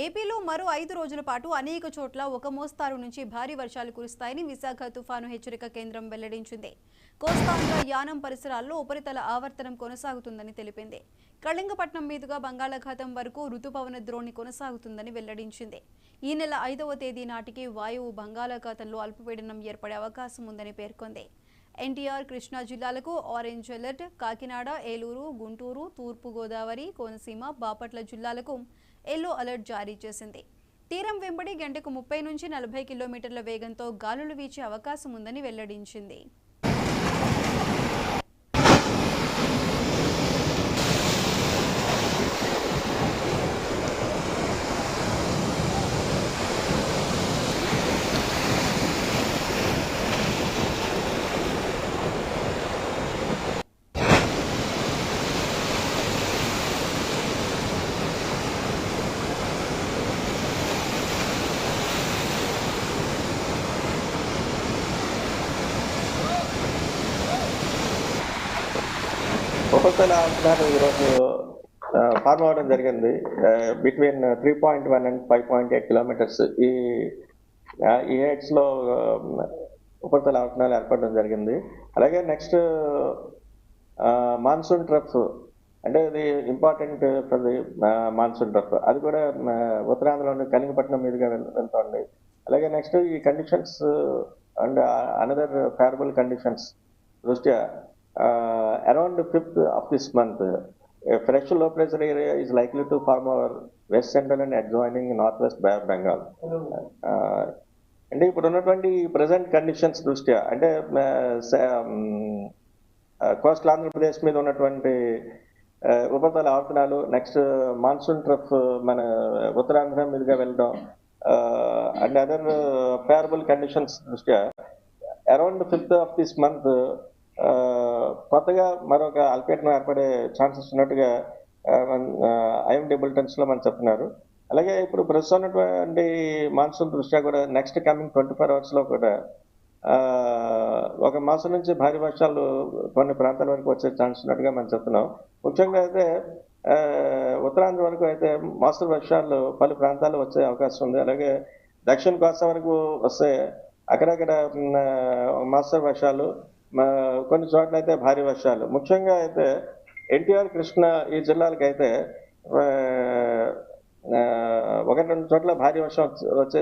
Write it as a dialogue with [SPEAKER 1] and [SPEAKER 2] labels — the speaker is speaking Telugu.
[SPEAKER 1] ఏపీలో మరో 5 రోజుల పాటు అనేక చోట్ల ఒక మోస్తారు నుంచి భారీ వర్షాలు కురుస్తాయని విశాఖ తుఫాను హెచ్చరిక కేంద్రం వెల్లడించింది. కోస్తాంధ్ర యానం పరిసరాల్లో ఉపరితల ఆవర్తనం కొనసాగుతుందని తెలిపింది. కళింగపట్నం మీదుగా బంగాళాఖాతం వరకు రుతుపవన ద్రోణి కొనసాగుతుందని వెల్లడించింది. ఈ నెల 5వ తేదీ నాటికి వాయువు బంగాళాఖాతంలో అల్పపీడనం ఏర్పడే అవకాశం ఉందని పేర్కొంది. ఎన్టీఆర్ కృష్ణా జిల్లాలకు ఆరెంజ్ అలర్ట్, కాకినాడ, ఏలూరు, గుంటూరు, తూర్పు గోదావరి, కోనసీమ, బాపట్ల జిల్లాలకు ఎల్లో అలర్ట్ జారీ చేసింది. తీరం వెంబడి గంటకు 30 నుంచి 40 కిలోమీటర్ల వేగంతో గాలులు వీచే అవకాశం ఉందని వెల్లడించింది.
[SPEAKER 2] ఉపరితల ఆవర్తనాలు ఈరోజు ఫార్మ్ అవ్వడం జరిగింది. బిట్వీన్ 3.1 అండ్ 5.8 కిలోమీటర్స్ ఈ హెడ్స్లో ఉపరితల ఆవర్తనాలు ఏర్పడడం జరిగింది. అలాగే నెక్స్ట్ మాన్సూన్ ట్రఫ్, అంటే ఇది important for the monsoon trough, అది కూడా ఉత్తరాంధ్రలోని కళింగపట్నం మీదుగా వెళ్తుంది. అలాగే నెక్స్ట్ ఈ conditions and another favourable conditions దృష్ట్యా around 5th of this month, a fresh low pressure area is likely to form over west central and adjoining northwest Bay of Bengal. అంటే ఇప్పుడు ఉన్నటువంటి ప్రజెంట్ కండిషన్స్ దృష్ట్యా, అంటే కోస్టల్ ఆంధ్రప్రదేశ్ మీద ఉన్నటువంటి ఉపరితల ఆవర్తనాలు, నెక్స్ట్ మాన్సూన్ ట్రఫ్ మన ఉత్తరాంధ్ర మీదుగా వెళ్ళడం అండ్ అదర్ ఫేవరబుల్ కండిషన్స్ దృష్ట్యా around 5th of this month కొత్తగా మరొక అల్పపీడనం ఏర్పడే ఛాన్సెస్ ఉన్నట్టుగా ఐఎండీ బులెటిన్స్ లో మనం చెప్తున్నారు. అలాగే ఇప్పుడు ప్రస్తుతం ఉన్నటువంటి మాన్సూన్ దృష్ట్యా కూడా నెక్స్ట్ కమింగ్ 24 hours లో కూడా ఒక మాసం నుంచి భారీ వర్షాలు కొన్ని ప్రాంతాల వరకు వచ్చే ఛాన్స్ ఉన్నట్టుగా మనం చెప్తున్నాం. ముఖ్యంగా అయితే ఉత్తరాంధ్ర వరకు అయితే మోస్తరు వర్షాలు పలు ప్రాంతాల్లో వచ్చే అవకాశం ఉంది. అలాగే దక్షిణ కోస్తా వరకు వస్తే అక్కడక్కడ మోస్తరు వర్షాలు, కొన్ని చోట్ల అయితే భారీ వర్షాలు. ముఖ్యంగా అయితే ఎన్టీఆర్ కృష్ణా ఈ జిల్లాలకు అయితే 1-2 చోట్ల భారీ వర్షం వచ్చే